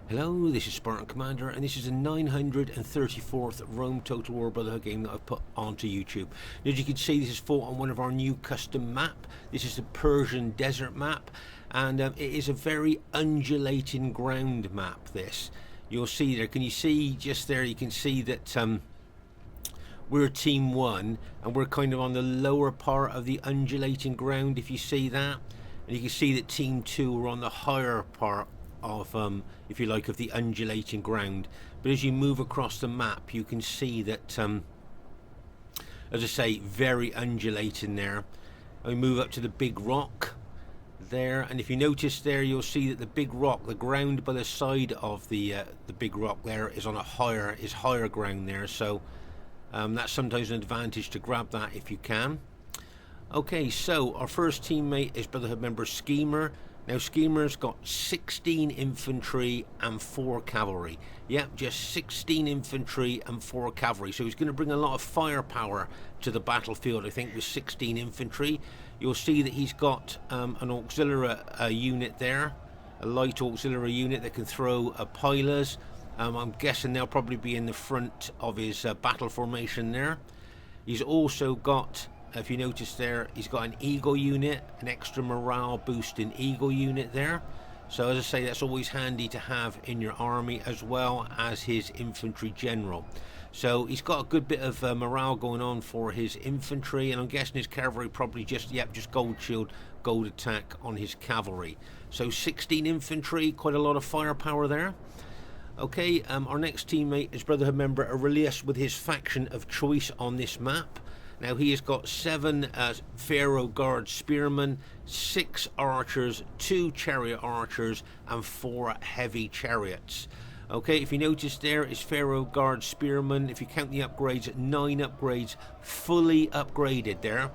Hello, this is Spartan Commander, and this is the 934th Rome Total War Brotherhood game that I've put onto YouTube. Now, as you can see, this is fought on one of our new custom map. This is the Persian Desert map, and it is a very undulating ground map, this. You'll see there, can you see just there, you can see that we're Team 1, and we're kind of on the lower part of the undulating ground, if you see that. And you can see that Team 2 are on the higher part of if you like, of the undulating ground. But as you move across the map, you can see that as I say, very undulating there. And we move up to the big rock there, and if you notice there, you'll see that the big rock, the ground by the side of the big rock there is on a higher ground there, so that's sometimes an advantage to grab that if you can. Okay, so our first teammate is Brotherhood member Skema. Now, Skema's got 16 infantry and 4 cavalry. Yep, just 16 infantry and 4 cavalry. So he's going to bring a lot of firepower to the battlefield, I think, with 16 infantry. You'll see that he's got an auxiliary unit there, a light auxiliary unit that can throw pilas. I'm guessing they'll probably be in the front of his battle formation there. He's also got, if you notice there, he's got an eagle unit, an extra morale boosting eagle unit there. So as I say, that's always handy to have in your army, as well as his infantry general. So he's got a good bit of morale going on for his infantry, and I'm guessing his cavalry probably just gold shield, gold attack on his cavalry. So 16 infantry, quite a lot of firepower there. Okay, our next teammate is Brotherhood member Aurelius with his faction of choice on this map. Now, he has got 7 Pharaoh Guard Spearmen, 6 archers, 2 chariot archers, and 4 heavy chariots. Okay, if you notice there is Pharaoh Guard Spearmen. If you count the upgrades, 9 upgrades, fully upgraded there.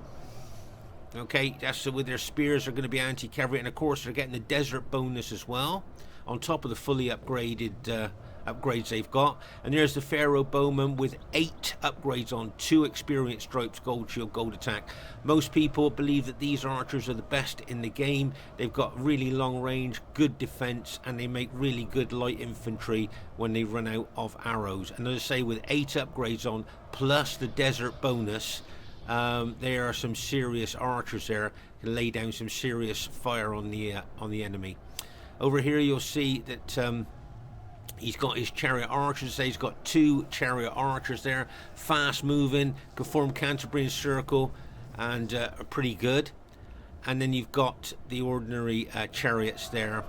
Okay, that's with their spears are going to be anti-cavalry, and of course they're getting the desert bonus as well, on top of the fully upgraded upgrades they've got. And there's the Pharaoh Bowman with 8 upgrades on, 2 experience stripes, gold shield, gold attack. Most people believe that these archers are the best in the game. They've got really long range, good defense, and they make really good light infantry when they run out of arrows. And as I say, with 8 upgrades on plus the desert bonus, there are some serious archers there, can lay down some serious fire on the enemy. Over here you'll see that he's got his chariot archers. He's got 2 chariot archers there, fast moving, can form Canterbury circle, and are pretty good. And then you've got the ordinary chariots there.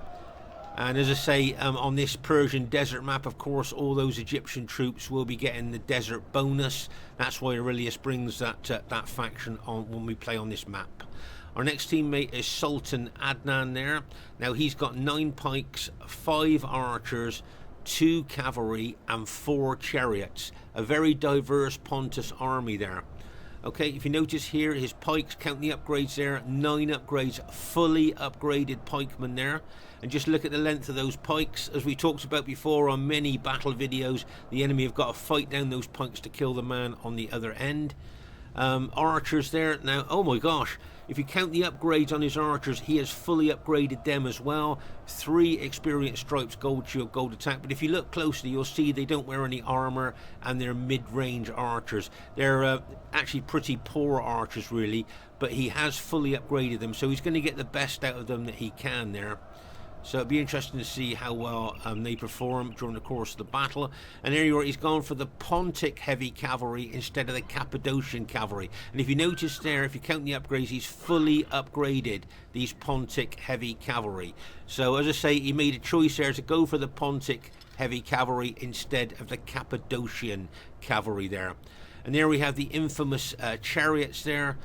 And as I say, on this Persian desert map, of course, all those Egyptian troops will be getting the desert bonus. That's why Aurelius brings that faction on when we play on this map. Our next teammate is Sultan Adnan there. Now, he's got 9 pikes, 5 archers, 2 cavalry, and 4 chariots. A very diverse Pontus army there. Okay, if you notice here, his pikes, count the upgrades there, 9 upgrades, fully upgraded pikemen there. And just look at the length of those pikes. As we talked about before on many battle videos, the enemy have got to fight down those pikes to kill the man on the other end. Archers there. Now, oh my gosh, if you count the upgrades on his archers, he has fully upgraded them as well. 3 experience stripes, gold shield, gold attack. But if you look closely, you'll see they don't wear any armor, and they're mid-range archers. They're actually pretty poor archers, really, but he has fully upgraded them, so he's going to get the best out of them that he can there. So it'll be interesting to see how well they perform during the course of the battle. And there you are, he's gone for the Pontic heavy cavalry instead of the Cappadocian cavalry. And if you notice there, if you count the upgrades, he's fully upgraded these Pontic heavy cavalry. So as I say, he made a choice there to go for the Pontic heavy cavalry instead of the Cappadocian cavalry there. And there we have the infamous chariots there.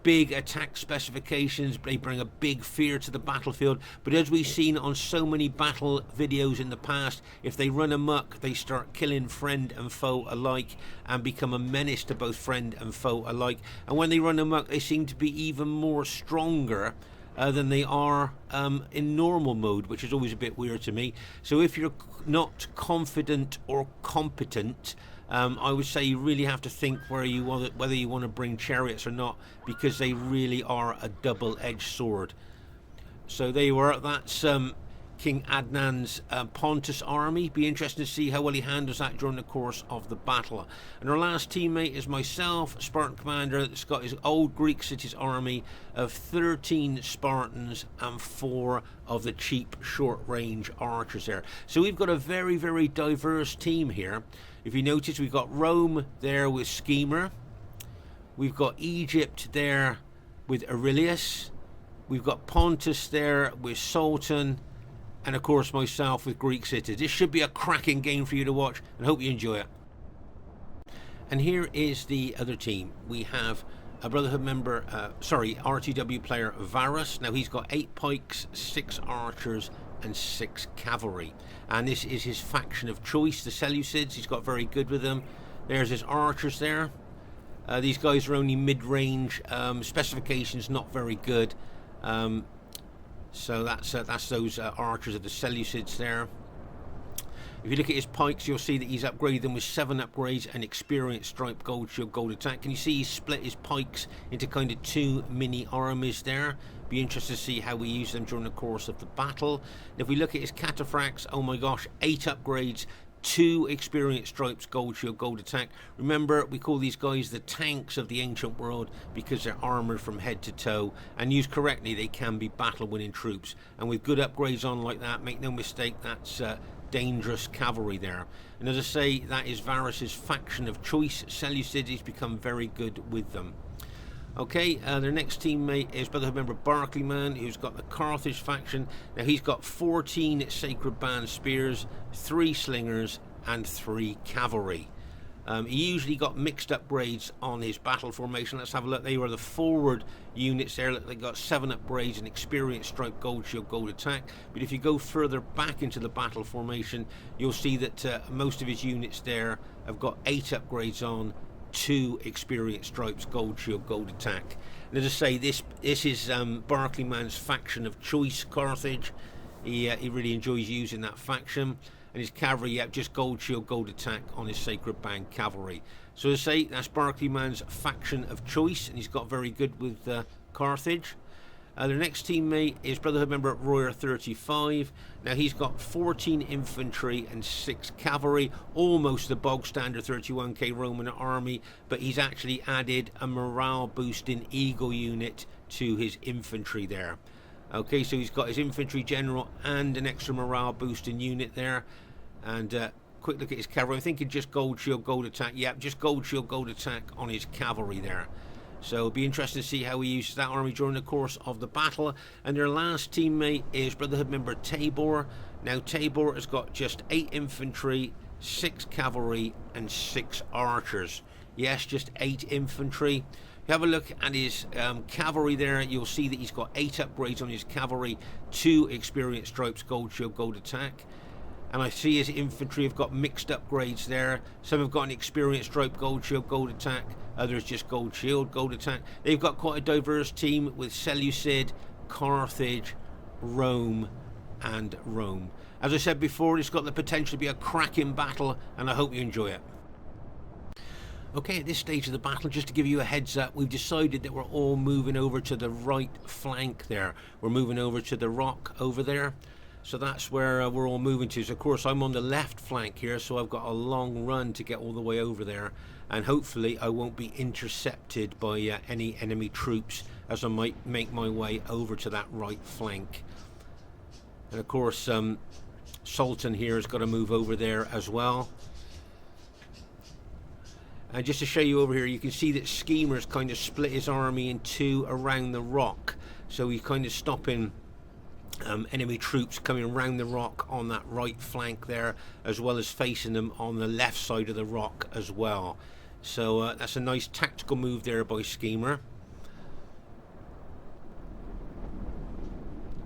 Big attack specifications, they bring a big fear to the battlefield, but as we've seen on so many battle videos in the past, if they run amok, they start killing friend and foe alike and become a menace to both friend and foe alike. And when they run amok, they seem to be even more stronger than they are in normal mode, which is always a bit weird to me. So if you're not confident or competent, I would say you really have to think whether you want to bring chariots or not, because they really are a double-edged sword. So there you are. That's King Adnan's Pontus army. Be interesting to see how well he handles that during the course of the battle. And our last teammate is myself, Spartan Commander, that's got his old Greek cities army of 13 Spartans and 4 of the cheap short-range archers there. So we've got a very, very diverse team here. If you notice, we've got Rome there with Skema. We've got Egypt there with Aurelius. We've got Pontus there with Sultan. And of course myself with Greek cities. This should be a cracking game for you to watch, and hope you enjoy it. And here is the other team. We have a Brotherhood member, RTW player Varus. Now he's got 8 pikes, 6 archers and 6 cavalry. And this is his faction of choice, the Seleucids. He's got very good with them. There's his archers there. These guys are only mid-range. Specifications not very good. So that's those archers of the Seleucids there. If you look at his pikes, you'll see that he's upgraded them with 7 upgrades and experience, stripe, gold shield, gold attack. Can you see he's split his pikes into kind of 2 mini armies there? Be interested to see how we use them during the course of the battle. If we look at his cataphracts, oh my gosh, 8 upgrades, 2 experience, stripes, gold shield, gold attack. Remember, we call these guys the tanks of the ancient world because they're armored from head to toe, and used correctly they can be battle winning troops. And with good upgrades on like that, make no mistake, that's dangerous cavalry there. And as I say, that is Varus's faction of choice. Seleucid, he's become very good with them. Okay, their next teammate is Brotherhood member Barclayman, who's got the Carthage faction. Now he's got 14 Sacred Band spears, 3 slingers and 3 cavalry. He usually got mixed upgrades on his battle formation. Let's have a look. They were the forward units there. They got 7 upgrades and experience, stripe, gold shield, gold attack. But if you go further back into the battle formation, you'll see that most of his units there have got 8 upgrades on, 2 experience, stripes, gold shield, gold attack. And as I say, this is Barclayman's faction of choice, Carthage. He really enjoys using that faction. And his cavalry, yeah, just gold shield, gold attack on his Sacred Band cavalry. So as I say, that's Barclayman's faction of choice, and he's got very good with Carthage. Their next teammate is Brotherhood member Royer 35. Now he's got 14 infantry and 6 cavalry, almost the bog standard 31k Roman army, but he's actually added a morale boosting eagle unit to his infantry there. Okay, so he's got his infantry general and an extra morale boosting unit there. And quick look at his cavalry. I'm thinking just gold shield, gold attack. Yep, just gold shield, gold attack on his cavalry there. So it'll be interesting to see how he uses that army during the course of the battle. And their last teammate is Brotherhood member Tabor. Now Tabor has got just 8 infantry, 6 cavalry and 6 archers. Yes, just 8 infantry. If you have a look at his cavalry there, you'll see that he's got 8 upgrades on his cavalry, 2 experience, stripes, gold shield, gold attack. And I see his infantry have got mixed upgrades there. Some have got an experience, stripe, gold shield, gold attack. Others just gold shield, gold attack. They've got quite a diverse team with Seleucid, Carthage, Rome and Rome. As I said before, it's got the potential to be a cracking battle, and I hope you enjoy it. Okay, at this stage of the battle, just to give you a heads up, we've decided that we're all moving over to the right flank there. We're moving over to the rock over there. So that's where we're all moving to. So of course I'm on the left flank here, so I've got a long run to get all the way over there, and hopefully I won't be intercepted by any enemy troops as I might make my way over to that right flank. And of course Sultan here has got to move over there as well. And just to show you over here, you can see that Skema's kind of split his army in 2 around the rock, so he's kind of stopping enemy troops coming around the rock on that right flank there, as well as facing them on the left side of the rock as well. So that's a nice tactical move there by Skema.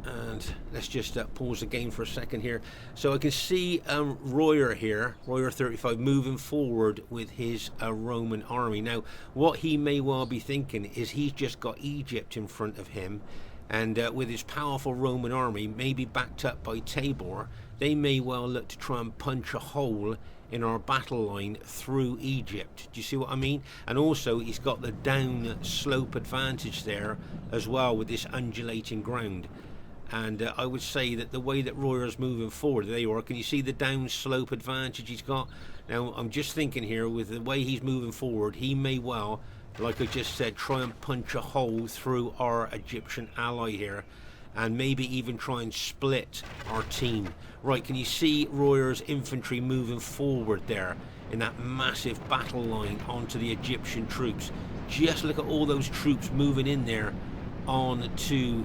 And let's just pause the game for a second here. So I can see Royer here, Royer 35, moving forward with his Roman army. Now what he may well be thinking is he's just got Egypt in front of him, and with his powerful Roman army, maybe backed up by Tabor, they may well look to try and punch a hole in our battle line through Egypt. Do you see what I mean? And also he's got the down slope advantage there as well with this undulating ground. And I would say that the way that Royer's moving forward, there you are, can you see the downslope advantage he's got? Now, I'm just thinking here, with the way he's moving forward, he may well, like I just said, try and punch a hole through our Egyptian ally here, and maybe even try and split our team. Right, can you see Royer's infantry moving forward there in that massive battle line onto the Egyptian troops? Just look at all those troops moving in there onto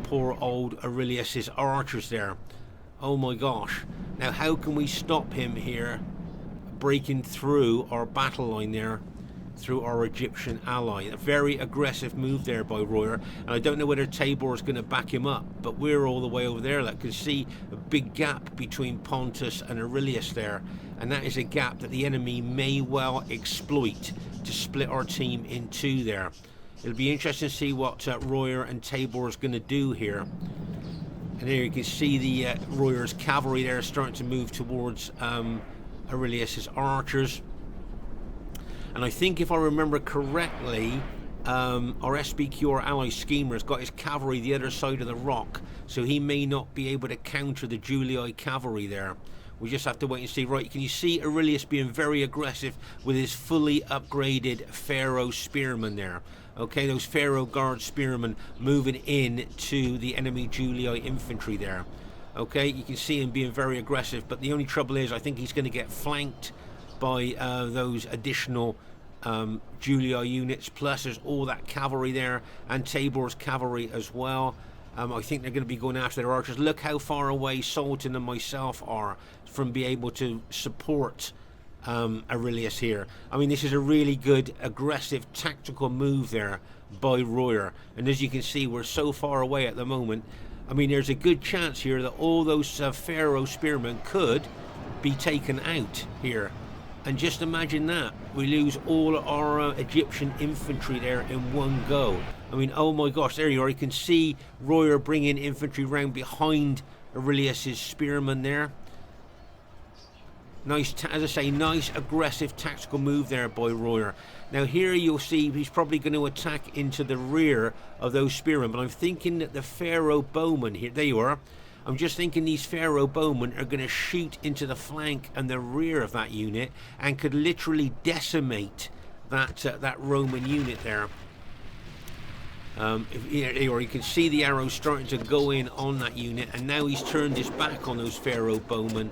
poor old Aurelius's archers there. Oh my gosh. Now how can we stop him here breaking through our battle line there through our Egyptian ally? A very aggressive move there by Royer, and I don't know whether Tabor is going to back him up, but we're all the way over there. Like, you can see a big gap between Pontus and Aurelius there, and that is a gap that the enemy may well exploit to split our team in two there. It'll be interesting to see what Royer and Tabor is going to do here. And here you can see the Royer's cavalry there starting to move towards Aurelius's archers. And I think, if I remember correctly, our SPQR ally Skema has got his cavalry the other side of the rock, so he may not be able to counter the Julii cavalry there. We just have to wait and see. Right, can you see Aurelius being very aggressive with his fully upgraded Pharaoh spearmen there? Okay, those Pharaoh Guard spearmen moving in to the enemy Julii infantry there. Okay, you can see him being very aggressive, but the only trouble is I think he's going to get flanked by those additional Julii units, plus there's all that cavalry there, and Tabor's cavalry as well. I think they're going to be going after their archers. Look how far away Sultan and myself are from being able to support Aurelius here. I mean, this is a really good, aggressive, tactical move there by Royer. And as you can see, we're so far away at the moment. I mean, there's a good chance here that all those Pharaoh spearmen could be taken out here. And just imagine that. We lose all our Egyptian infantry there in one go. I mean, oh my gosh, there you are. You can see Royer bringing infantry round behind Aurelius's spearmen there. Nice, as I say, nice aggressive tactical move there by Royer. Now here you'll see he's probably going to attack into the rear of those spearmen, but I'm thinking that the Pharaoh bowmen here, there you are. I'm just thinking these Pharaoh bowmen are going to shoot into the flank and the rear of that unit and could literally decimate that Roman unit there. You can see the arrows starting to go in on that unit, and now he's turned his back on those Pharaoh bowmen,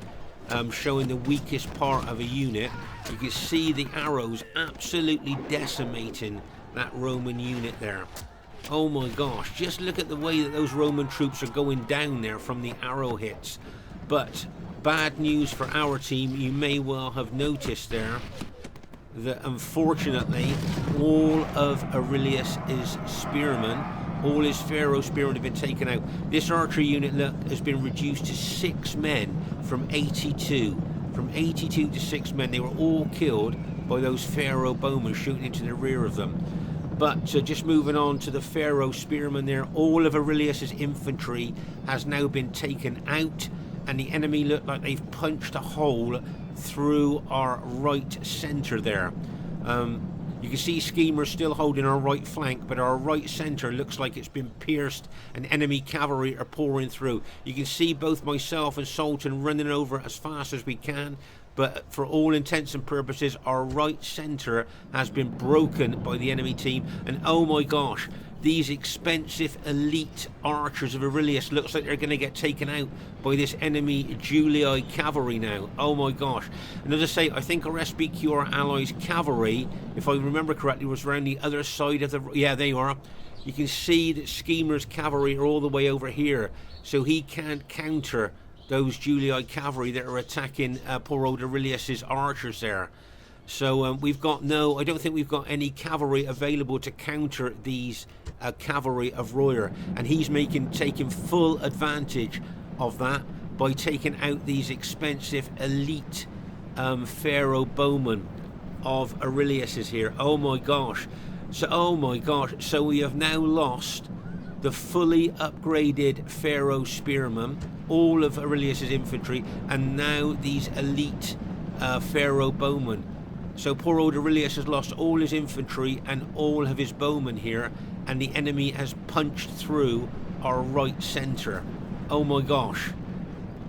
showing the weakest part of a unit. You can see the arrows absolutely decimating that Roman unit there. Oh my gosh, just look at the way that those Roman troops are going down there from the arrow hits. But bad news for our team, you may well have noticed there that unfortunately all of Aurelius's spearmen, all his Pharaoh spearmen have been taken out. This archery unit, look, has been reduced to 6 men from 82. From 82 to 6 men. They were all killed by those Pharaoh bowmen shooting into the rear of them. But just moving on to the Pharaoh spearmen there, all of Aurelius's infantry has now been taken out, and the enemy look like they've punched a hole through our right centre there. You can see Skema still holding our right flank, but our right centre looks like it's been pierced and enemy cavalry are pouring through. You can see both myself and Sultan running over as fast as we can, but for all intents and purposes our right centre has been broken by the enemy team. And oh my gosh, these expensive elite archers of Aurelius looks like they're going to get taken out by this enemy Julii cavalry now. Oh my gosh. And as I say, I think our SPQR allies cavalry, if I remember correctly, was around the other side of the... Yeah, they are. You can see that Skema's cavalry are all the way over here, so he can't counter those Julii cavalry that are attacking poor old Aurelius's archers there. So we've got no... I don't think we've got any cavalry available to counter these cavalry of Royer, and he's taking full advantage of that by taking out these expensive elite Pharaoh bowmen of Aurelius's here. Oh my gosh. So we have now lost the fully upgraded Pharaoh spearmen, all of Aurelius's infantry, and now these elite Pharaoh bowmen. So poor old Aurelius has lost all his infantry and all of his bowmen here, and the enemy has punched through our right centre. Oh my gosh.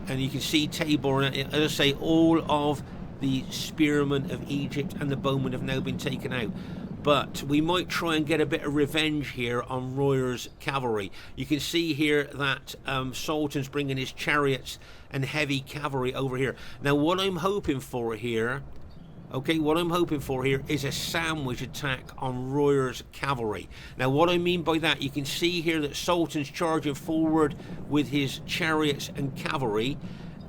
And you can see Tabor, as I say, all of the spearmen of Egypt and the bowmen have now been taken out. But we might try and get a bit of revenge here on Royer's cavalry. You can see here that Sultan's bringing his chariots and heavy cavalry over here. Now what I'm hoping for here, okay, what I'm hoping for here is a sandwich attack on Royer's cavalry. Now what I mean by that, you can see here that Sultan's charging forward with his chariots and cavalry,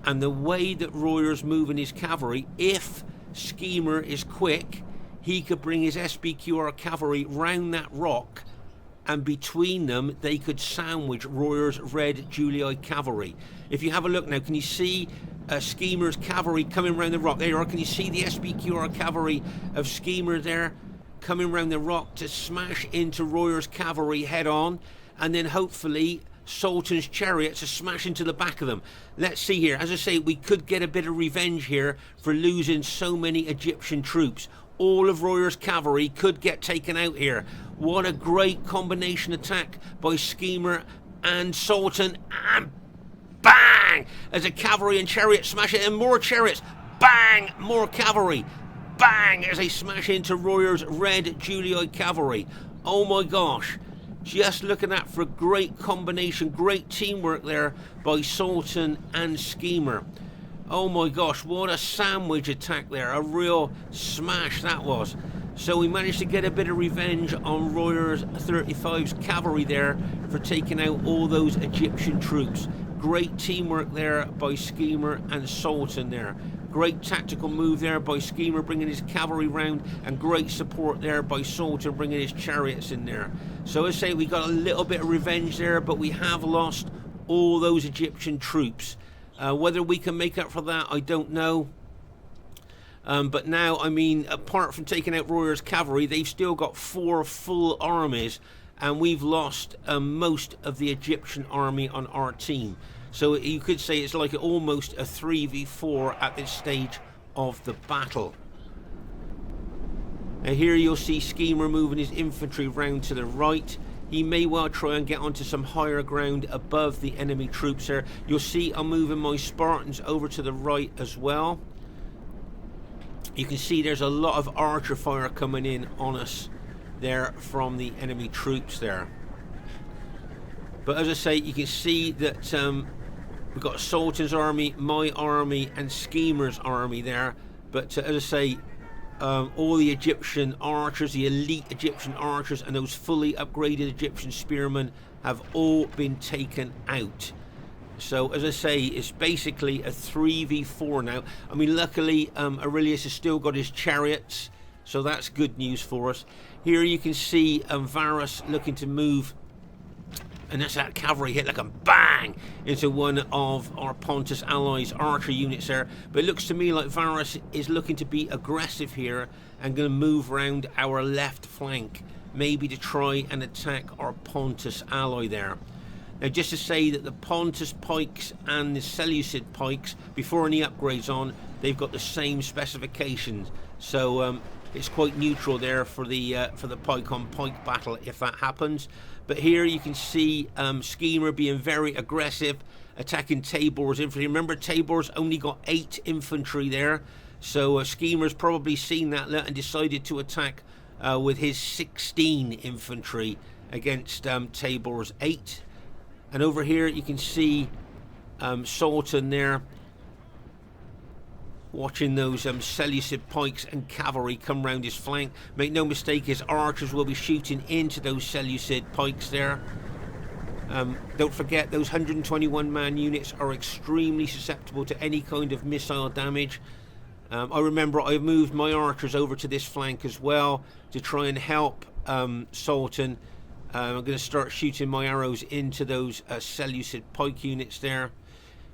and the way that Royer's moving his cavalry, if Skema is quick, he could bring his SBQR cavalry round that rock, and between them they could sandwich Royer's Red Julii cavalry. If you have a look now, can you see Skema's cavalry coming round the rock? There you are. Can you see the SBQR cavalry of Skema there coming round the rock to smash into Royer's cavalry head on, and then hopefully Sultan's chariots to smash into the back of them. Let's see here. As I say, we could get a bit of revenge here for losing so many Egyptian troops. All of Royer's cavalry could get taken out here. What a great combination attack by Skema and Sultan, and bang! As a cavalry and chariot smash it, and more chariots, bang! More cavalry, bang! As they smash into Royer's Red Julii cavalry. Oh my gosh. Just looking at for a great combination, great teamwork there by Sultan and Skema. Oh my gosh, what a sandwich attack there, a real smash that was. So we managed to get a bit of revenge on Royer's 35's cavalry there for taking out all those Egyptian troops. Great teamwork there by Skema and Sultan there. Great tactical move there by Skema bringing his cavalry round, and great support there by Sultan bringing his chariots in there. So as I say, we got a little bit of revenge there, but we have lost all those Egyptian troops. Whether we can make up for that, I don't know. But now, I mean, apart from taking out Royer's cavalry, they've still got 4 full armies, and we've lost most of the Egyptian army on our team. So you could say it's like almost a 3v4 at this stage of the battle. Now here you'll see Skema moving his infantry round to the right. He may well try and get onto some higher ground above the enemy troops there. You'll see I'm moving my Spartans over to the right as well. You can see there's a lot of archer fire coming in on us there from the enemy troops there. But as I say, you can see that we've got Sultan's army, my army, and Skema's army there. But as I say, all the Egyptian archers, the elite Egyptian archers, and those fully upgraded Egyptian spearmen have all been taken out. So as I say, it's basically a 3v4 now. I mean, luckily Aurelius has still got his chariots, so that's good news for us. Here you can see Varus looking to move, and that's that cavalry hit like a bang into one of our Pontus allies' archer units there. But it looks to me like Varus is looking to be aggressive here and going to move round our left flank, maybe to try and attack our Pontus ally there. Now just to say that the Pontus pikes and the Seleucid pikes, before any upgrades on, they've got the same specifications. So it's quite neutral there for the pike on pike battle if that happens. But here you can see Skema being very aggressive, attacking Tabor's infantry. Remember, Tabor's only got 8 infantry there, so Skema's probably seen that and decided to attack with his 16 infantry against Tabor's 8. And over here you can see Sultan there watching those Seleucid pikes and cavalry come round his flank. Make no mistake, his archers will be shooting into those Seleucid pikes there. Don't forget, those 121-man units are extremely susceptible to any kind of missile damage. I remember I moved my archers over to this flank as well to try and help Sultan. I'm going to start shooting my arrows into those Seleucid pike units there.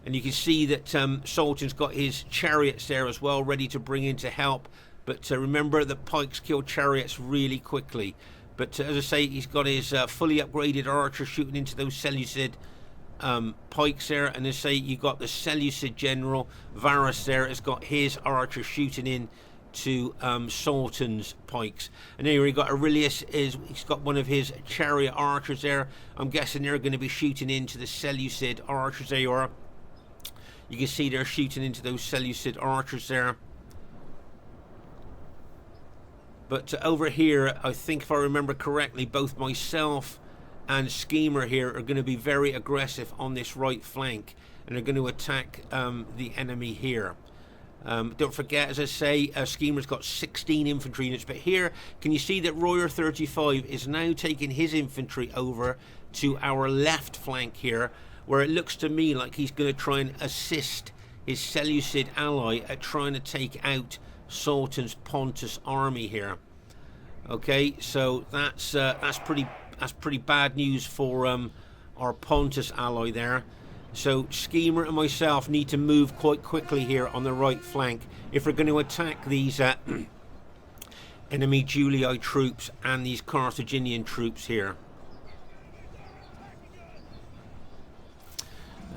And you can see that Sultan's got his chariots there as well, ready to bring in to help. But remember that pikes kill chariots really quickly. But as I say, he's got his fully upgraded archer shooting into those Seleucid pikes there. And as I say, you've got the Seleucid general Varus there has got his archer shooting in to Sultan's pikes. And here we got Aurelius, he's got one of his chariot archers there. I'm guessing they're going to be shooting into the Seleucid archers. There you are. You can see they're shooting into those Seleucid archers there. But over here, I think if I remember correctly, both myself and Skema here are going to be very aggressive on this right flank, and they're going to attack the enemy here. Don't forget, as I say, Skema's got 16 infantry units, but here, can you see that Royer 35 is now taking his infantry over to our left flank here, where it looks to me like he's going to try and assist his Seleucid ally at trying to take out Sultan's Pontus army here. Okay, so that's pretty bad news for our Pontus ally there. So Skema and myself need to move quite quickly here on the right flank if we're going to attack these enemy Julii troops and these Carthaginian troops here.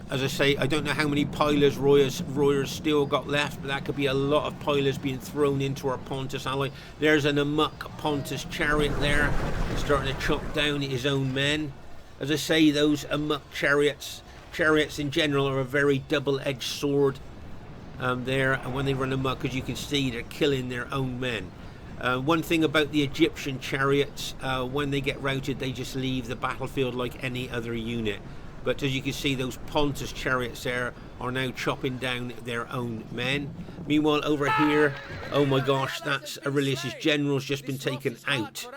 As I say, I don't know how many pilers Royers still got left, but that could be a lot of pilers being thrown into our Pontus ally. There's an amok Pontus chariot there, starting to chop down his own men. As I say, those amok chariots in general are a very double-edged sword there, and when they run amok, as you can see, they're killing their own men. One thing about the Egyptian chariots, when they get routed, they just leave the battlefield like any other unit. But as you can see, those Pontus chariots there are now chopping down their own men. Meanwhile, over here, oh my gosh, that's Aurelius' general's just been taken out.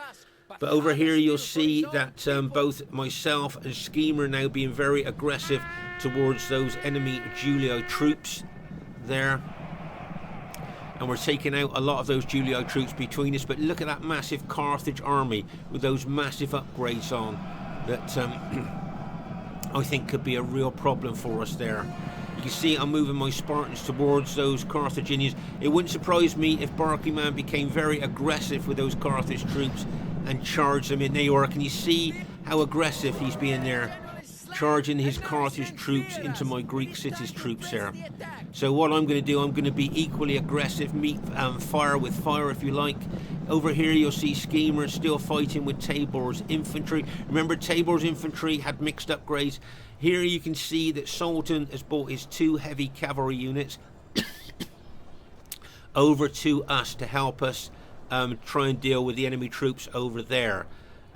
But over here, you'll see that both myself and Skema are now being very aggressive towards those enemy Julii troops there. And we're taking out a lot of those Julii troops between us. But look at that massive Carthage army with those massive upgrades on that I think could be a real problem for us there. You can see I'm moving my Spartans towards those Carthaginians. It wouldn't surprise me if Barclayman became very aggressive with those Carthage troops and charged them in. There you are. Can you see how aggressive he's being there? Charging his Carthage troops into my Greek cities troops there. So what I'm going to do, I'm going to be equally aggressive, meet fire with fire if you like. Over here you'll see Skema still fighting with Tabor's infantry. Remember, Tabor's infantry had mixed upgrades. Here you can see that Sultan has brought his 2 heavy cavalry units over to us to help us try and deal with the enemy troops over there.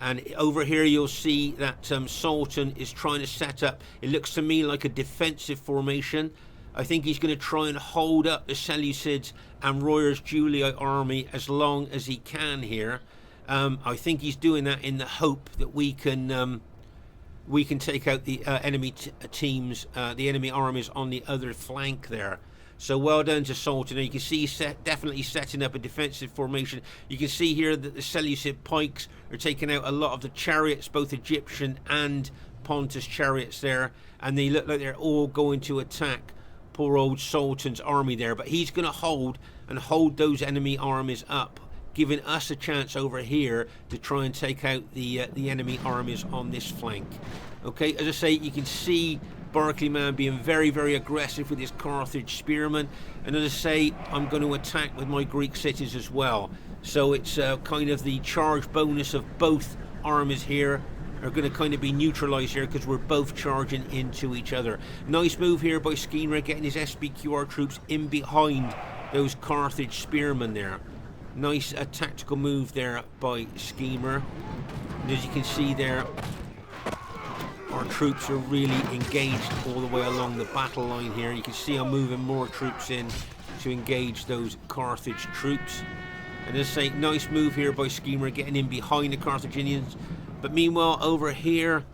And over here you'll see that Sultan is trying to set up, it looks to me like a defensive formation. I think he's going to try and hold up the Seleucids and Royer's Julii army as long as he can here. I think he's doing that in the hope that we can take out the enemy teams, the enemy armies on the other flank there. So well done to Sultan. You can see he's definitely setting up a defensive formation. You can see here that the Seleucid pikes are taking out a lot of the chariots, both Egyptian and Pontus chariots there, and they look like they're all going to attack poor old Sultan's army there. But he's going to hold those enemy armies up, giving us a chance over here to try and take out the enemy armies on this flank. Okay, as I say, you can see Barclayman being very, very aggressive with his Carthage spearmen, and as I say, I'm going to attack with my Greek cities as well. So it's kind of the charge bonus of both armies here are going to kind of be neutralized here because we're both charging into each other. Nice move here by Skema, getting his SBQR troops in behind those Carthage spearmen there. Nice tactical move there by Skema. And as you can see there, our troops are really engaged all the way along the battle line here. You can see I'm moving more troops in to engage those Carthage troops. And as I say, nice move here by Skema, getting in behind the Carthaginians. But meanwhile, over here,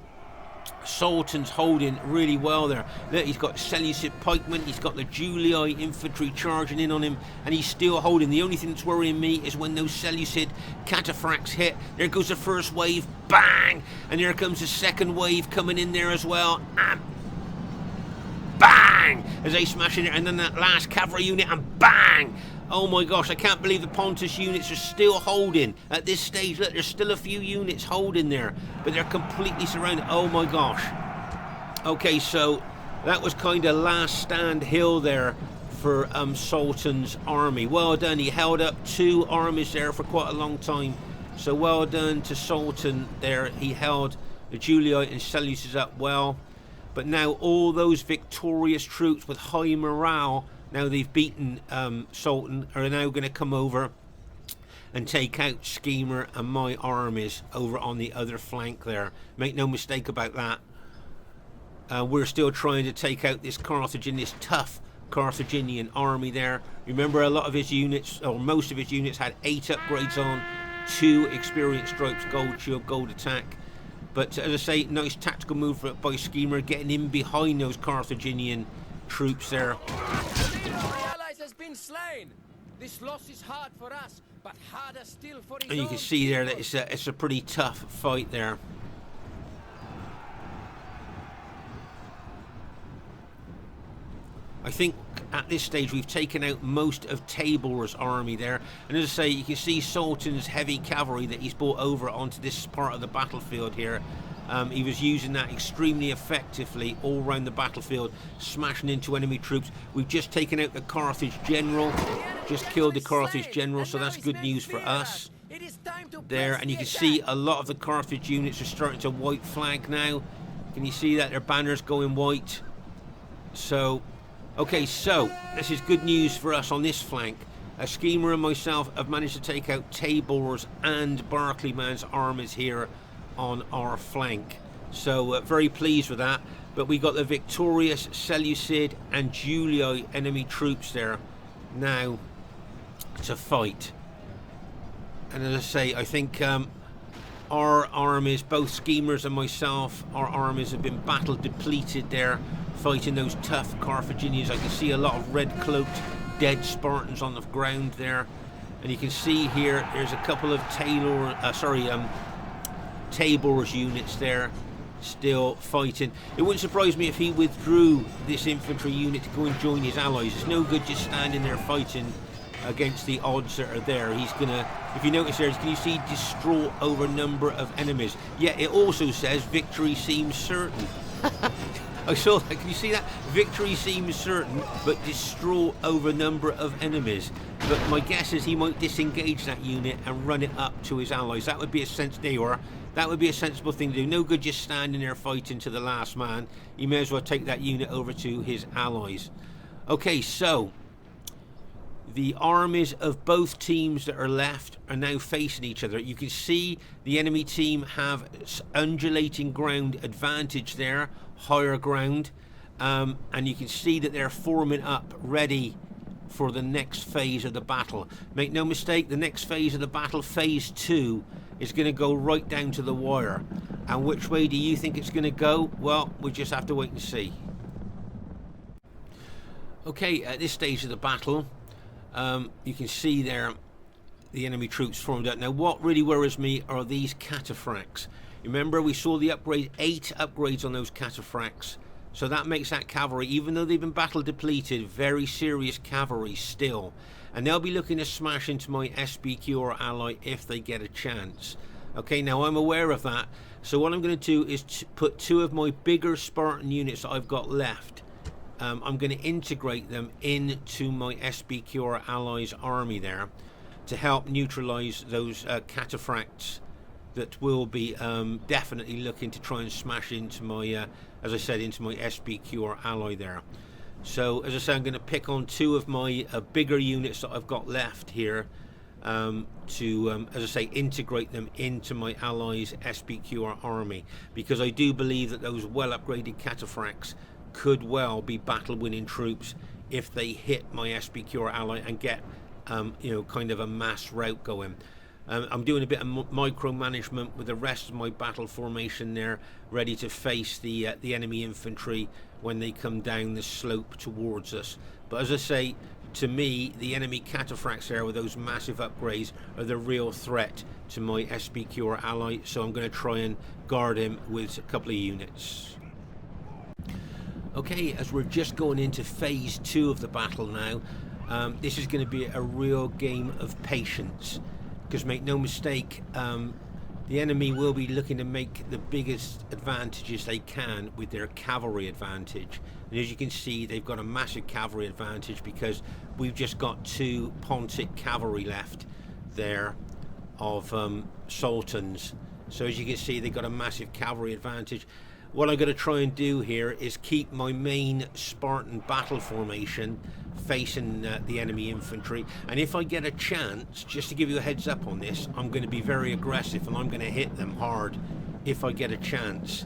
Sultan's holding really well there. Look, he's got Seleucid pikemen, he's got the Julii infantry charging in on him, and he's still holding. The only thing that's worrying me is when those Seleucid cataphracts hit, there goes the first wave, bang! And there comes the second wave coming in there as well, and bang! As they smash in there, and then that last cavalry unit, and bang! Oh my gosh, I can't believe the Pontus units are still holding at this stage. Look, there's still a few units holding there, but they're completely surrounded. Oh my gosh. Okay, so that was kind of last stand hill there for Sultan's army. Well done. He held up 2 armies there for quite a long time. So well done to Sultan there. He held the Julite and Seleucids up well. But now all those victorious troops with high morale, now they've beaten Sultan, are now going to come over and take out Skema and my armies over on the other flank there. Make no mistake about that. We're still trying to take out this Carthaginian, this tough Carthaginian army there. Remember, a lot of his units, or most of his units, had 8 upgrades on, 2 experience stripes, gold shield, gold attack. But as I say, nice tactical move by Skema, getting in behind those Carthaginian troops there. Allies has been slain. This loss is hard for us, but harder still for his And you can see there that it's a pretty tough fight there. I think at this stage we've taken out most of Tabor's army there, and as I say, you can see Sultan's heavy cavalry that he's brought over onto this part of the battlefield here. He was using that extremely effectively all around the battlefield, smashing into enemy troops. We've just taken out the Carthage general, just killed the Carthage general, so that's good news for us there. And you can see a lot of the Carthage units are starting to white flag now. Can you see that? Their banners going white. So okay, so this is good news for us on this flank. Skema and myself have managed to take out Tabor's and Barclayman's armies here on our flank. So very pleased with that. But we got the victorious Seleucid and Julite enemy troops there now to fight. And as I say, I think our armies, both Skema's and myself, our armies have been battle depleted there, fighting those tough Carthaginians. I can see a lot of red cloaked dead Spartans on the ground there, and you can see here there's a couple of Tabor's units there still fighting. It wouldn't surprise me if he withdrew this infantry unit to go and join his allies. It's no good just standing there fighting against the odds that are there. He's gonna, if you notice there, can you see distraught over number of enemies? Yet it also says victory seems certain. I saw that. Can you see that? Victory seems certain, but distraught over number of enemies. But my guess is he might disengage that unit and run it up to his allies. That would be a that would be a sensible thing to do. No good just standing there fighting to the last man. He may as well take that unit over to his allies. Okay, so the armies of both teams that are left are now facing each other. You can see the enemy team have undulating ground advantage there, higher ground, and you can see that they're forming up ready for the next phase of the battle. Make no mistake, the next phase of the battle, phase 2, is going to go right down to the wire. And which way do you think it's going to go? Well, we just have to wait and see. Okay, at this stage of the battle, you can see there the enemy troops formed up. Now what really worries me are these cataphracts. Remember, we saw the upgrade, 8 upgrades on those cataphracts. So that makes that cavalry, even though they've been battle depleted, very serious cavalry still. And they'll be looking to smash into my SBQ ally if they get a chance. Okay, now I'm aware of that. So what I'm going to do is put 2 of my bigger Spartan units that I've got left. I'm going to integrate them into my SBQ allies army there to help neutralize those cataphracts that will be definitely looking to try and smash into my, as I said, into my SBQ ally there. So as I say, I'm going to pick on 2 of my bigger units that I've got left here to, as I say, integrate them into my allies' SBQ army, because I do believe that those well upgraded cataphracts could well be battle winning troops if they hit my SBQ ally and get kind of a mass rout going. I'm doing a bit of micromanagement with the rest of my battle formation there, ready to face the enemy infantry when they come down the slope towards us. But as I say, to me, the enemy cataphracts there with those massive upgrades are the real threat to my SBQ ally, so I'm going to try and guard him with a couple of units. Okay, as we're just going into phase 2 of the battle now, this is going to be a real game of patience. Because make no mistake, the enemy will be looking to make the biggest advantages they can with their cavalry advantage. And as you can see, they've got a massive cavalry advantage because we've just got 2 Pontic cavalry left there of Sultans. So as you can see, they've got a massive cavalry advantage. What I'm going to try and do here is keep my main Spartan battle formation facing the enemy infantry, and if I get a chance, just to give you a heads up on this, I'm going to be very aggressive and I'm going to hit them hard if I get a chance,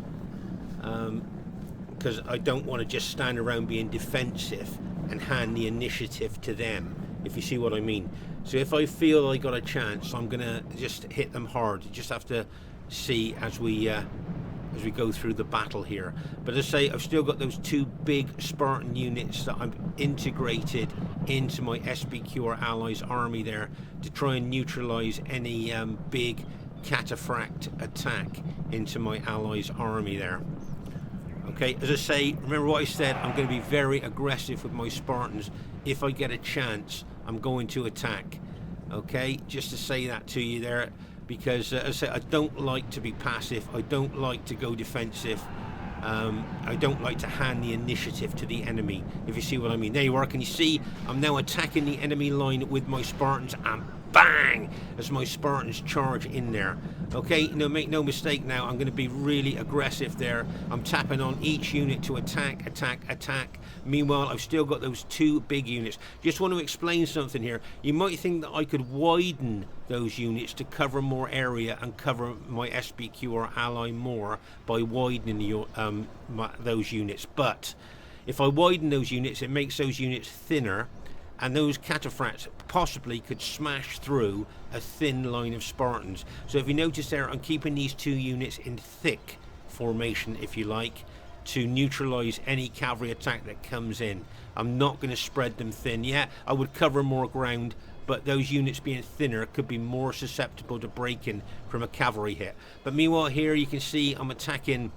because I don't want to just stand around being defensive and hand the initiative to them, if you see what I mean. So if I feel I got a chance, I'm going to just hit them hard. You just have to see as we go through the battle here. But as I say, I've still got those 2 big Spartan units that I'm integrated into my SPQR allies army there to try and neutralize any big cataphract attack into my allies army there. Okay, as I say, remember what I said, I'm going to be very aggressive with my Spartans. If I get a chance, I'm going to attack. Okay, just to say that to you there, because as I say, I don't like to be passive, I don't like to go defensive, I don't like to hand the initiative to the enemy, if you see what I mean. There you are, can you see I'm now attacking the enemy line with my Spartans, and bang, as my Spartans charge in there. Okay, no, make no mistake now, I'm going to be really aggressive there. I'm tapping on each unit to attack, attack, attack. Meanwhile, I've still got those 2 big units. Just want to explain something here. You might think that I could widen those units to cover more area and cover my SPQR ally more by widening those units. But if I widen those units, it makes those units thinner, and those cataphracts possibly could smash through a thin line of Spartans. So if you notice there, I'm keeping these 2 units in thick formation, if you like, to neutralize any cavalry attack that comes in. I'm not going to spread them thin. Yeah, I would cover more ground, but those units being thinner could be more susceptible to breaking from a cavalry hit. But meanwhile here you can see I'm attacking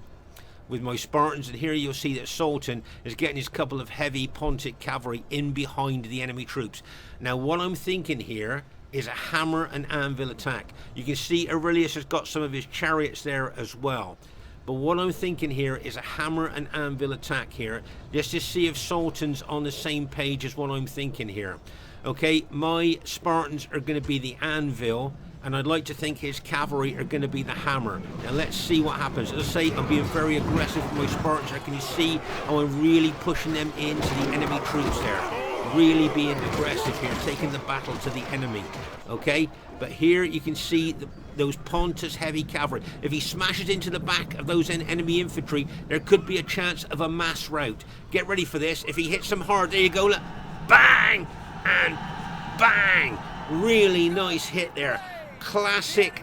with my Spartans, and here you'll see that Sultan is getting his couple of heavy Pontic cavalry in behind the enemy troops. Now what I'm thinking here is a hammer and anvil attack. You can see Aurelius has got some of his chariots there as well. But what I'm thinking here is a hammer and anvil attack here, just to see if Sultan's on the same page as what I'm thinking here. Okay, my Spartans are going to be the anvil, and I'd like to think his cavalry are going to be the hammer. Now let's see what happens. As I say, I'm being very aggressive with my Spartans. Can you see how I'm really pushing them into the enemy troops there? Really being aggressive here, taking the battle to the enemy. Okay, but here you can see those Pontus heavy cavalry. If he smashes into the back of those enemy infantry, there could be a chance of a mass rout. Get ready for this. If he hits them hard, there you go, look, bang and bang. Really nice hit there. Classic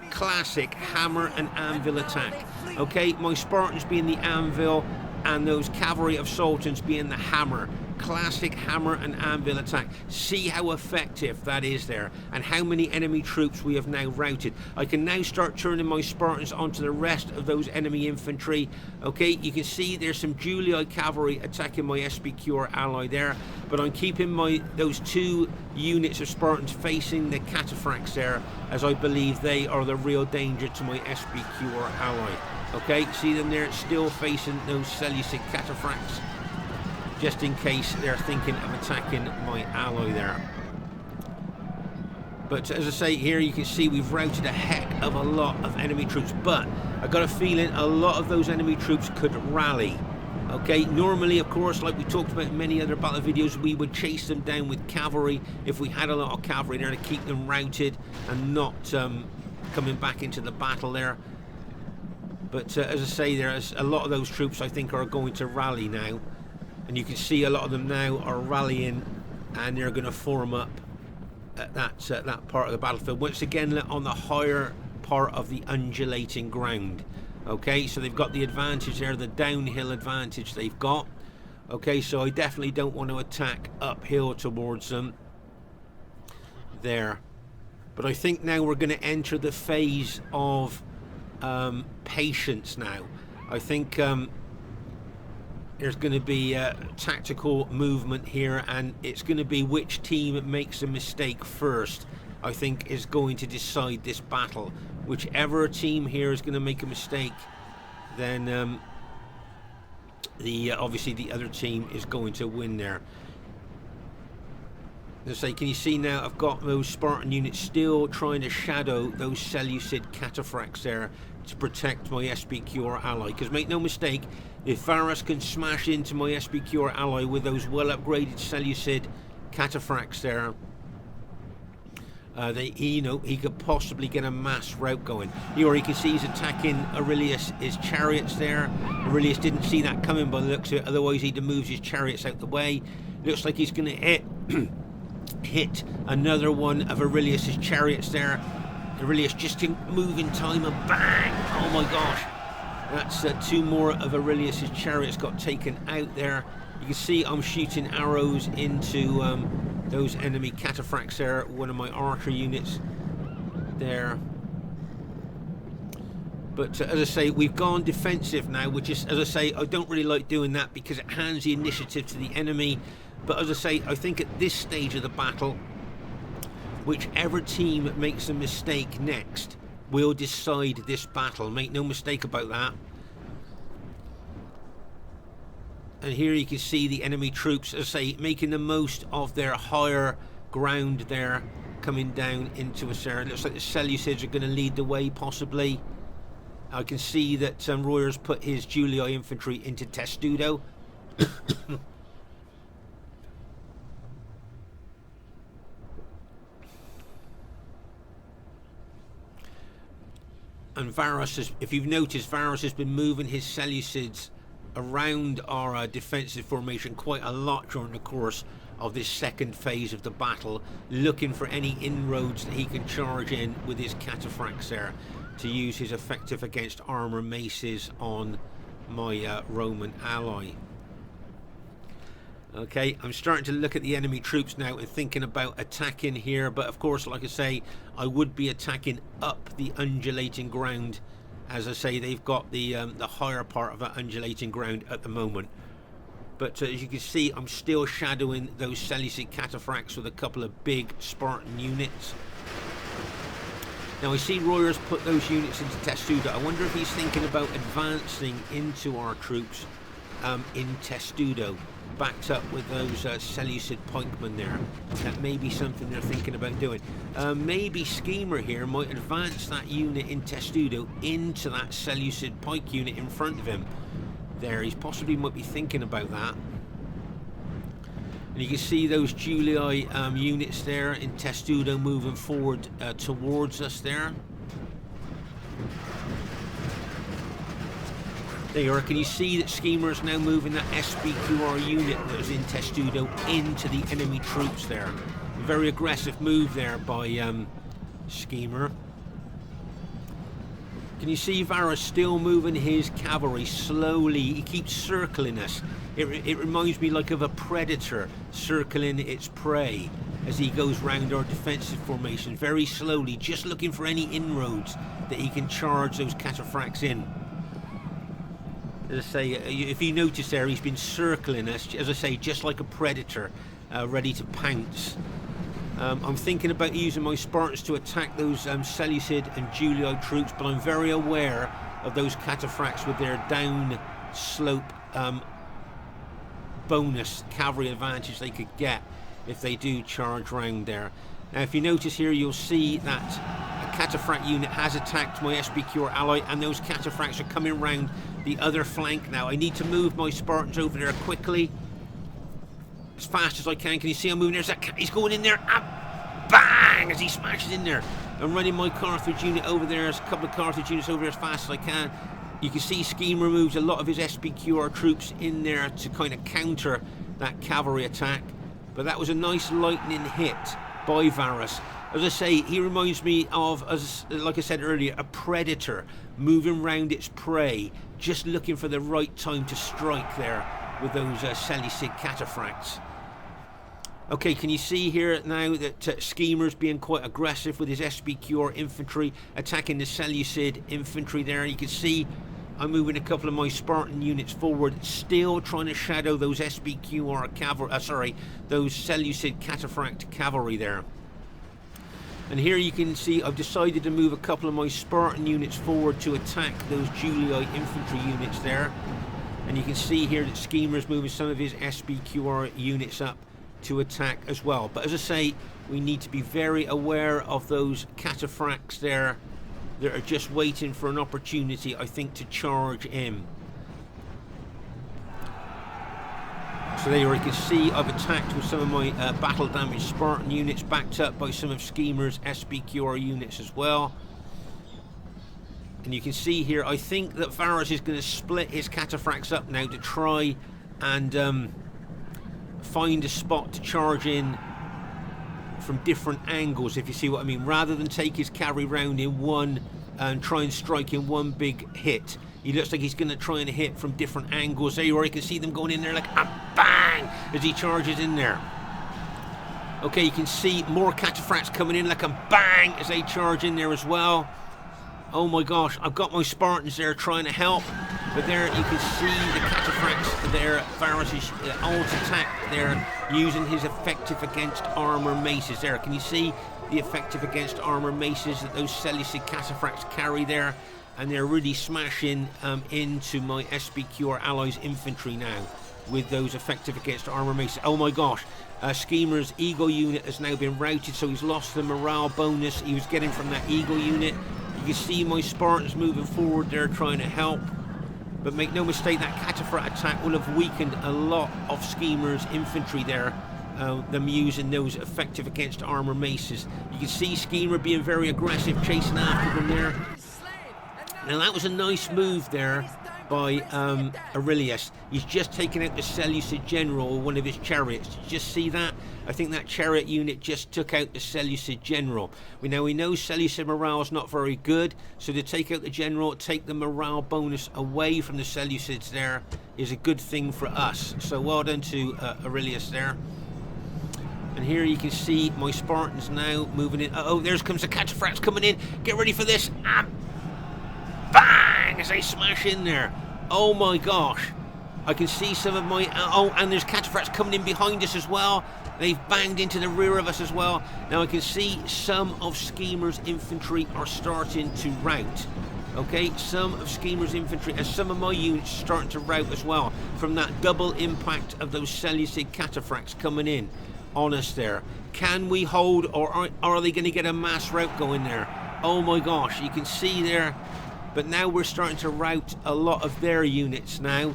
hammer and anvil attack. Okay, my Spartans being the anvil and those cavalry of Sultans being the hammer. Classic hammer and anvil attack. See how effective that is there, and how many enemy troops we have now routed. I can now start turning my Spartans onto the rest of those enemy infantry. Okay, you can see there's some Julii cavalry attacking my SPQR ally there, but I'm keeping those 2 units of Spartans facing the cataphracts there, as I believe they are the real danger to my SPQR ally. Okay, see them there still facing those Seleucid cataphracts, just in case they're thinking of attacking my ally there. But as I say, here you can see we've routed a heck of a lot of enemy troops, but I got a feeling a lot of those enemy troops could rally. Okay, normally, of course, like we talked about in many other battle videos, we would chase them down with cavalry if we had a lot of cavalry there to keep them routed and not coming back into the battle there. But as I say, there's a lot of those troops I think are going to rally now. And you can see a lot of them now are rallying, and they're going to form up at that part of the battlefield. Once again, on the higher part of the undulating ground. Okay, so they've got the advantage there, the downhill advantage they've got. Okay, so I definitely don't want to attack uphill towards them there. But I think now we're going to enter the phase of patience now. I think there's going to be tactical movement here, and it's going to be which team makes a mistake first. I think, is going to decide this battle. Whichever team here is going to make a mistake, then obviously the other team is going to win there. As I say, can you see now I've got those Spartan units still trying to shadow those Seleucid cataphracts there to protect my SPQR ally. Because make no mistake, if Varus can smash into my SPQR ally with those well upgraded Seleucid cataphracts there, he could possibly get a mass rout going. Here you can see he's attacking Aurelius' chariots there. Aurelius didn't see that coming by the looks of it, otherwise he'd have moved his chariots out the way. Looks like he's going to hit another one of Aurelius' chariots there. Aurelius just didn't move in time and bang! Oh my gosh! That's two more of Aurelius' chariots got taken out there. You can see I'm shooting arrows into those enemy cataphracts there, one of my archer units there. But as I say, we've gone defensive now, which is, as I say, I don't really like doing that because it hands the initiative to the enemy. But as I say, I think at this stage of the battle, whichever team makes a mistake next will decide this battle. Make no mistake about that. And here you can see the enemy troops, as I say, making the most of their higher ground there, coming down into us there. It looks like the Seleucids are going to lead the way, possibly. I can see that Royer's put his Julii infantry into Testudo. And Varus, if you've noticed, Varus has been moving his Seleucids around our defensive formation quite a lot during the course of this second phase of the battle, looking for any inroads that he can charge in with his cataphracts there to use his effective against armor maces on my Roman ally. Okay, I'm starting to look at the enemy troops now and thinking about attacking here, but of course, like I say, I would be attacking up the undulating ground. As I say, they've got the higher part of that undulating ground at the moment. But as you can see, I'm still shadowing those Seleucid cataphracts with a couple of big Spartan units. Now I see Royer's put those units into Testudo. I wonder if he's thinking about advancing into our troops in Testudo, backed up with those Seleucid pikemen there. That may be something they're thinking about doing. Maybe Skema here might advance that unit in Testudo into that Seleucid pike unit in front of him. There, he's possibly might be thinking about that. And you can see those Julii units there in Testudo moving forward towards us there. There you are. Can you see that Skema is now moving that SPQR unit that was in Testudo into the enemy troops there? A very aggressive move there by Skema. Can you see Varus still moving his cavalry slowly? He keeps circling us. It reminds me like of a predator circling its prey as he goes round our defensive formation very slowly, just looking for any inroads that he can charge those cataphracts in. As I say, if you notice there, he's been circling us, as I say, just like a predator, ready to pounce. I'm thinking about using my Spartans to attack those Seleucid and Julii troops, but I'm very aware of those cataphracts with their down slope bonus cavalry advantage they could get if they do charge round there. Now if you notice here, you'll see that a cataphract unit has attacked my SPQR ally, and those cataphracts are coming round the other flank now. I need to move my Spartans over there quickly, as fast as I can. Can you see I'm moving there? He's going in there. Bang! As he smashes in there. I'm running my Carthage unit over there. There's a couple of Carthage units over there as fast as I can. You can see Skema removes a lot of his SPQR troops in there to kind of counter that cavalry attack. But that was a nice lightning hit by Varus. As I say, he reminds me of, like I said earlier, a predator moving round its prey, just looking for the right time to strike there with those Seleucid cataphracts. Okay, can you see here now that Skema's being quite aggressive with his SPQR infantry, attacking the Seleucid infantry there. You can see I'm moving a couple of my Spartan units forward, still trying to shadow those SPQR cavalry, those Seleucid cataphract cavalry there. And here you can see I've decided to move a couple of my Spartan units forward to attack those Julii infantry units there. And you can see here that Skema's moving some of his SBQR units up to attack as well. But as I say, we need to be very aware of those cataphracts there that are just waiting for an opportunity, I think, to charge in. So there you can see I've attacked with some of my battle damaged Spartan units, backed up by some of Skema's SBQR units as well. And you can see here, I think that Varus is going to split his cataphracts up now to try and find a spot to charge in from different angles, if you see what I mean, rather than take his cavalry round in one and try and strike in one big hit. He looks like he's going to try and hit from different angles. There you are, you can see them going in there like a bang as he charges in there. Okay, you can see more cataphracts coming in like a bang as they charge in there as well. Oh my gosh, I've got my Spartans there trying to help, but there you can see the cataphracts there, Varus' alt attack there, using his effective against armour maces there. Can you see the effective against armour maces that those Seleucid cataphracts carry there? And they're really smashing into my SBQR allies infantry now with those effective against armour maces. Oh my gosh, Skema's Eagle unit has now been routed, so he's lost the morale bonus he was getting from that Eagle unit. You can see my Spartans moving forward there trying to help. But make no mistake, that cataphract attack will have weakened a lot of Skema's infantry there. Them using those effective against armour maces. You can see Skema being very aggressive, chasing after them there. Now that was a nice move there by Aurelius. He's just taken out the Seleucid general, one of his chariots. Did you just see that? I think that chariot unit just took out the Seleucid general. We know Seleucid morale is not very good, so to take out the general, take the morale bonus away from the Seleucids there is a good thing for us. So well done to Aurelius there. And here you can see my Spartans now moving in. Oh, there comes the cataphracts coming in. Get ready for this. Bang! As they smash in there. Oh my gosh. I can see some of my... oh, and there's cataphracts coming in behind us as well. They've banged into the rear of us as well. Now I can see some of Skema's infantry are starting to rout. Okay, some of Skema's infantry, as some of my units are starting to rout as well, from that double impact of those Seleucid cataphracts coming in on us there. Can we hold, or are they going to get a mass rout going there? Oh my gosh, you can see there. But now we're starting to rout a lot of their units now.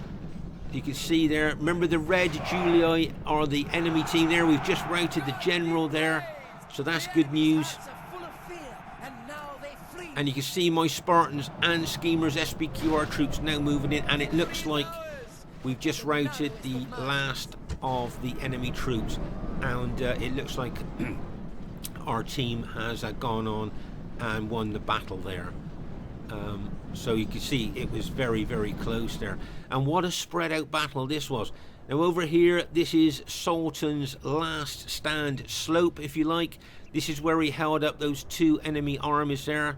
You can see there. Remember, the red Julii are the enemy team there. We've just routed the general there. So that's good news. And you can see my Spartans and Skema's SBQR troops now moving in. And it looks like we've just routed the last of the enemy troops. And it looks like our team has gone on and won the battle there. So you can see it was very, very close there. And what a spread out battle this was. Now over here, this is Sultan's last stand slope, if you like. This is where he held up those two enemy armies there.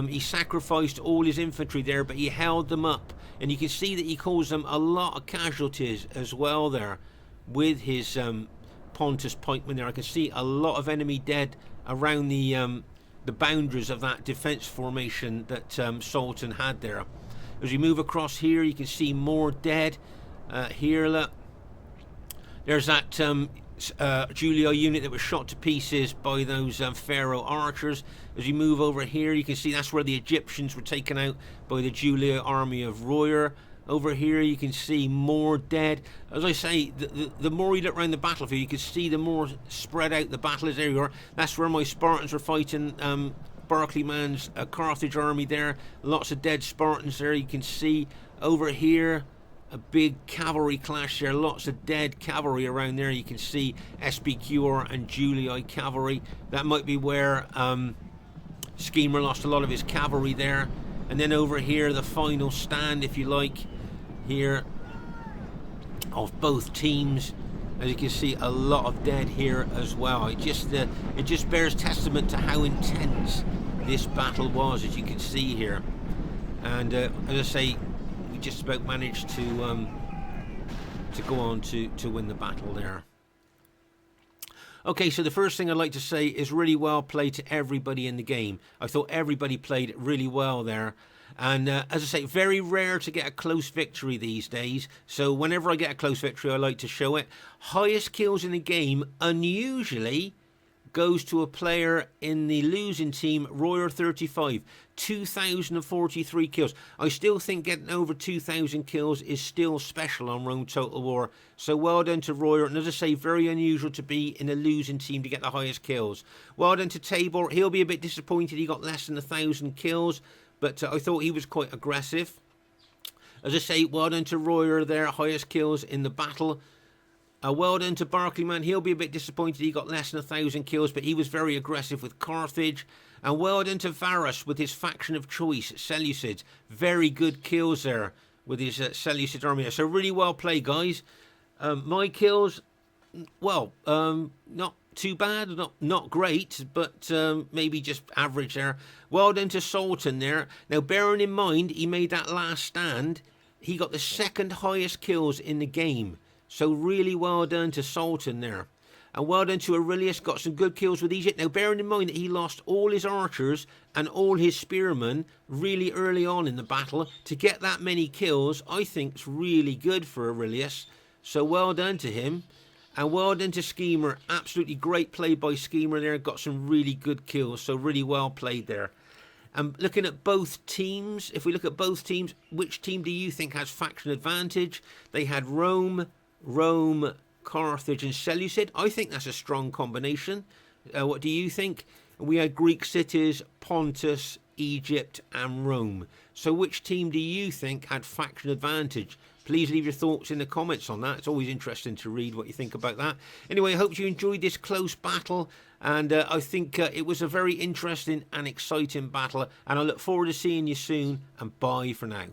He sacrificed all his infantry there, but he held them up. And you can see that he caused them a lot of casualties as well there with his Pontus pikemen there. I can see a lot of enemy dead around the boundaries of that defense formation that Sultan had there. As we move across here, you can see more dead. Here, look, there's that Julii unit that was shot to pieces by those Pharaoh archers. As you move over here, you can see that's where the Egyptians were taken out by the Julii army of Royer. Over here you can see more dead. As I say, the more you look around the battlefield, you can see the more spread out the battle is. There you are. That's where my Spartans were fighting Barclayman's Carthage army there. Lots of dead Spartans there. You can see over here a big cavalry clash there. Lots of dead cavalry around there. You can see SBQR and Julii cavalry. That might be where Skema lost a lot of his cavalry there. And then over here, the final stand, if you like, here of both teams. As you can see, a lot of dead here as well. It just bears testament to how intense this battle was, as you can see here. And as I say, we just about managed to go on to win the battle there. Okay, so the first thing I'd like to say is really well played to everybody in the game. I thought everybody played really well there. And as I say, very rare to get a close victory these days. So whenever I get a close victory, I like to show it. Highest kills in the game, unusually, goes to a player in the losing team, Royer 35, 2,043 kills. I still think getting over 2,000 kills is still special on Rome Total War. So well done to Royer, and as I say, very unusual to be in a losing team to get the highest kills. Well done to Tabor. He'll be a bit disappointed he got less than 1,000 kills, but I thought he was quite aggressive. As I say, well done to Royer there, highest kills in the battle. Well done to Barclayman. He'll be a bit disappointed he got less than 1,000 kills, but he was very aggressive with Carthage. And well done to Varus with his faction of choice, Seleucid. Very good kills there with his Seleucid army there. So really well played, guys. My kills, well, not too bad, not great, but maybe just average there. Well done to Sultan there. Now, bearing in mind, he made that last stand. He got the second highest kills in the game. So really well done to Sultan there. And well done to Aurelius, got some good kills with Egypt. Now bearing in mind that he lost all his archers and all his spearmen really early on in the battle. To get that many kills, I think is really good for Aurelius. So well done to him. And well done to Skema. Absolutely great play by Skema there. Got some really good kills. So really well played there. And looking at both teams, if we look at both teams, which team do you think has faction advantage? They had Rome, Carthage and Seleucid. I think that's a strong combination. What do you think? We had Greek cities, Pontus, Egypt and Rome. So which team do you think had faction advantage? Please leave your thoughts in the comments on that. It's always interesting to read what you think about that. Anyway, I hope you enjoyed this close battle. And I think it was a very interesting and exciting battle. And I look forward to seeing you soon. And bye for now.